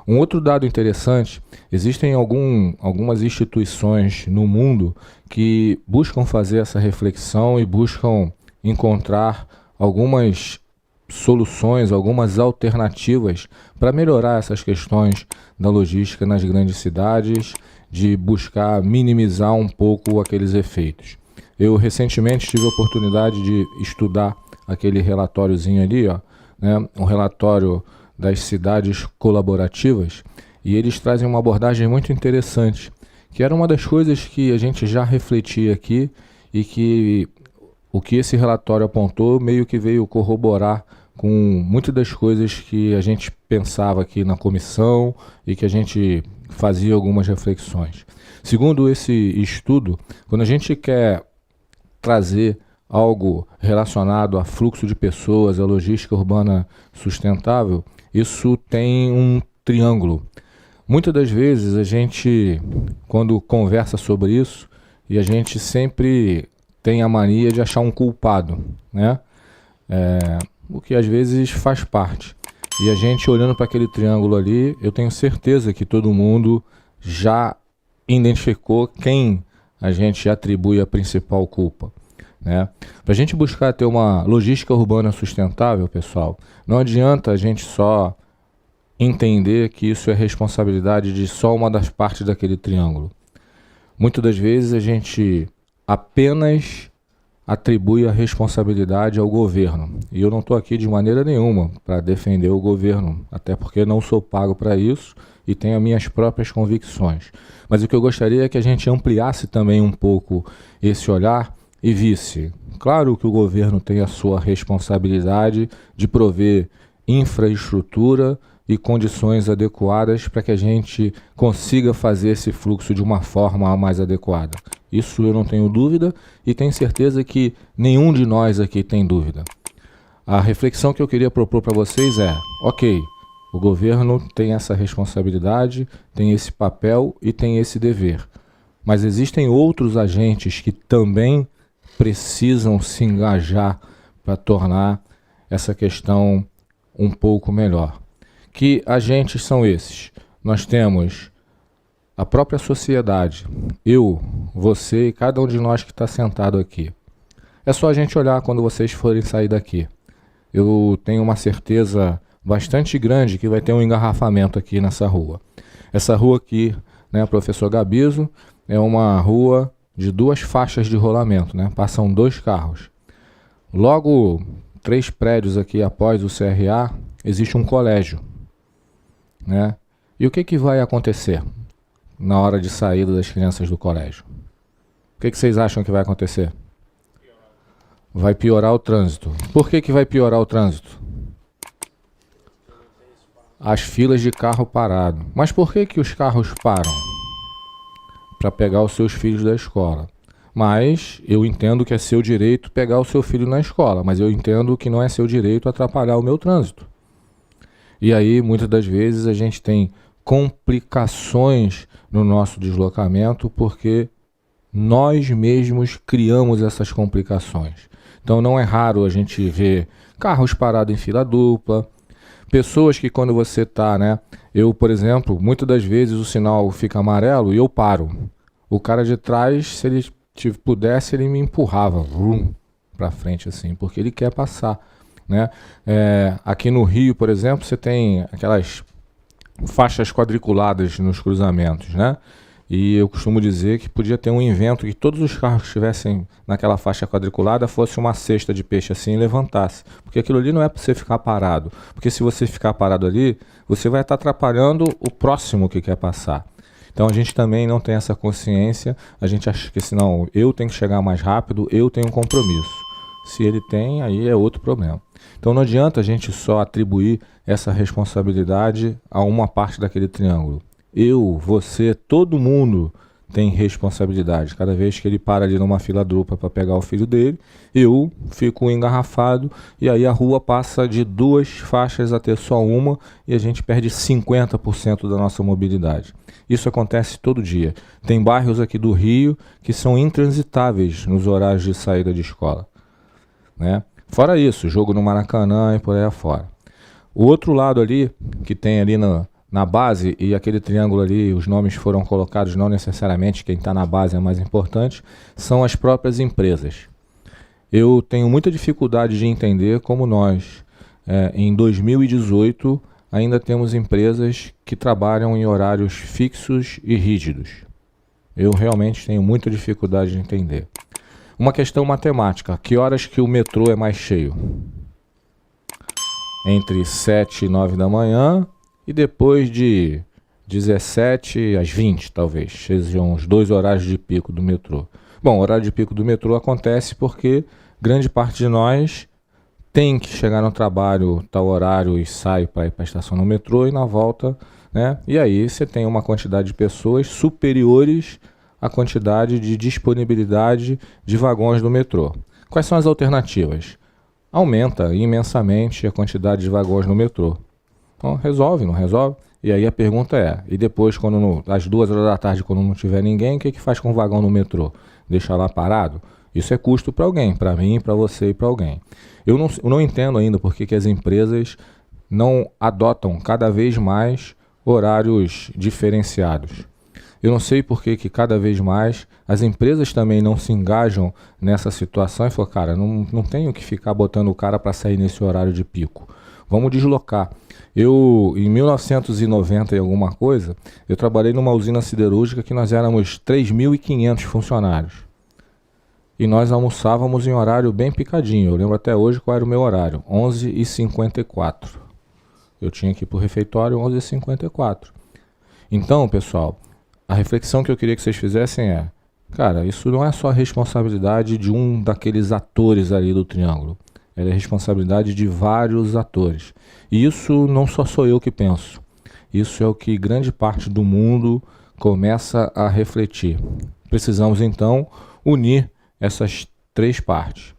Um outro dado interessante, existem algumas instituições no mundo que buscam fazer essa reflexão e buscam encontrar algumas soluções, algumas alternativas para melhorar essas questões da logística nas grandes cidades, de buscar minimizar um pouco aqueles efeitos. Eu recentemente tive a oportunidade de estudar aquele relatóriozinho ali, ó, né, um relatório das cidades colaborativas, e eles trazem uma abordagem muito interessante, que era uma das coisas que a gente já refletia aqui e que o que esse relatório apontou meio que veio corroborar com muitas das coisas que a gente pensava aqui na comissão e que a gente fazia algumas reflexões. Segundo esse estudo, quando a gente quer trazer algo relacionado a fluxo de pessoas, a logística urbana sustentável, isso tem um triângulo. Muitas das vezes a gente, quando conversa sobre isso, e a gente sempre tem a mania de achar um culpado, né? O que às vezes faz parte. E a gente olhando para aquele triângulo ali, eu tenho certeza que todo mundo já identificou quem a gente atribui a principal culpa, né? Para a gente buscar ter uma logística urbana sustentável, pessoal, não adianta a gente só entender que isso é responsabilidade de só uma das partes daquele triângulo. Muitas das vezes a gente apenas atribui a responsabilidade ao governo. E eu não estou aqui de maneira nenhuma para defender o governo, até porque não sou pago para isso e tenho as minhas próprias convicções. Mas o que eu gostaria é que a gente ampliasse também um pouco esse olhar e visse. Claro que o governo tem a sua responsabilidade de prover infraestrutura e condições adequadas para que a gente consiga fazer esse fluxo de uma forma mais adequada. Isso eu não tenho dúvida e tenho certeza que nenhum de nós aqui tem dúvida. A reflexão que eu queria propor para vocês é, ok, o governo tem essa responsabilidade, tem esse papel e tem esse dever. Mas existem outros agentes que também precisam se engajar para tornar essa questão um pouco melhor. Que agentes são esses? Nós temos a própria sociedade, eu, você e cada um de nós que está sentado aqui. É só a gente olhar quando vocês forem sair daqui. Eu tenho uma certeza bastante grande que vai ter um engarrafamento aqui nessa rua. Essa rua aqui, né, professor Gabiso, é uma rua de 2 faixas de rolamento, né? Passam 2 carros. Logo 3 prédios aqui após o CRA, existe um colégio, né? E o que vai acontecer na hora de saída das crianças do colégio? O que vocês acham que vai acontecer? Vai piorar o trânsito. Por que vai piorar o trânsito? As filas de carro parado. Mas por que os carros param? Para pegar os seus filhos da escola. Mas eu entendo que é seu direito pegar o seu filho na escola, mas eu entendo que não é seu direito atrapalhar o meu trânsito. E aí, muitas das vezes, a gente tem complicações no nosso deslocamento porque nós mesmos criamos essas complicações. Então não é raro a gente ver carros parados em fila dupla, pessoas que quando você está, né? Eu, por exemplo, muitas das vezes o sinal fica amarelo e eu paro. O cara de trás, se ele pudesse, ele me empurrava para frente assim, porque ele quer passar, né? Aqui no Rio, por exemplo, você tem aquelas faixas quadriculadas nos cruzamentos, né? E eu costumo dizer que podia ter um invento que todos os carros que estivessem naquela faixa quadriculada fosse uma cesta de peixe assim e levantasse. Porque aquilo ali não é para você ficar parado. Porque se você ficar parado ali, você vai estar atrapalhando o próximo que quer passar. Então a gente também não tem essa consciência, a gente acha que senão eu tenho que chegar mais rápido, eu tenho um compromisso. Se ele tem, aí é outro problema. Então não adianta a gente só atribuir essa responsabilidade a uma parte daquele triângulo. Eu, você, todo mundo tem responsabilidade. Cada vez que ele para ali numa fila dupla para pegar o filho dele, eu fico engarrafado e aí a rua passa de 2 faixas a ter só uma e a gente perde 50% da nossa mobilidade. Isso acontece todo dia. Tem bairros aqui do Rio que são intransitáveis nos horários de saída de escola, né? Fora isso, jogo no Maracanã e por aí afora. O outro lado ali, que tem ali na na base, e aquele triângulo ali, os nomes foram colocados, não necessariamente quem está na base é mais importante, são as próprias empresas. Eu tenho muita dificuldade de entender como nós, em 2018, ainda temos empresas que trabalham em horários fixos e rígidos. Eu realmente tenho muita dificuldade de entender. Uma questão matemática: que horas que o metrô é mais cheio? Entre 7 e 9 da manhã e depois de 17 às 20, talvez. Sejam os 2 horários de pico do metrô. Bom, o horário de pico do metrô acontece porque grande parte de nós tem que chegar no trabalho tal horário e sai para ir para a estação no metrô e na volta, né? E aí você tem uma quantidade de pessoas superiores à quantidade de disponibilidade de vagões do metrô. Quais são as alternativas? Aumenta imensamente a quantidade de vagões no metrô. Então, resolve, não resolve? E aí a pergunta é, e depois, às 2 horas da tarde, quando não tiver ninguém, o que faz com o vagão no metrô? Deixa lá parado? Isso é custo para alguém, para mim, para você e para alguém. Eu não entendo ainda por que as empresas não adotam cada vez mais horários diferenciados. Eu não sei por que cada vez mais as empresas também não se engajam nessa situação e falam, cara, não tenho que ficar botando o cara para sair nesse horário de pico. Vamos deslocar. Em 1990 e alguma coisa, eu trabalhei numa usina siderúrgica que nós éramos 3.500 funcionários. E nós almoçávamos em horário bem picadinho. Eu lembro até hoje qual era o meu horário, 11h54. Eu tinha que ir para o refeitório 11h54. Então, pessoal, a reflexão que eu queria que vocês fizessem é, cara, isso não é só a responsabilidade de um daqueles atores ali do triângulo. Ela é responsabilidade de vários atores. E isso não só sou eu que penso. Isso é o que grande parte do mundo começa a refletir. Precisamos, então, unir essas 3 partes.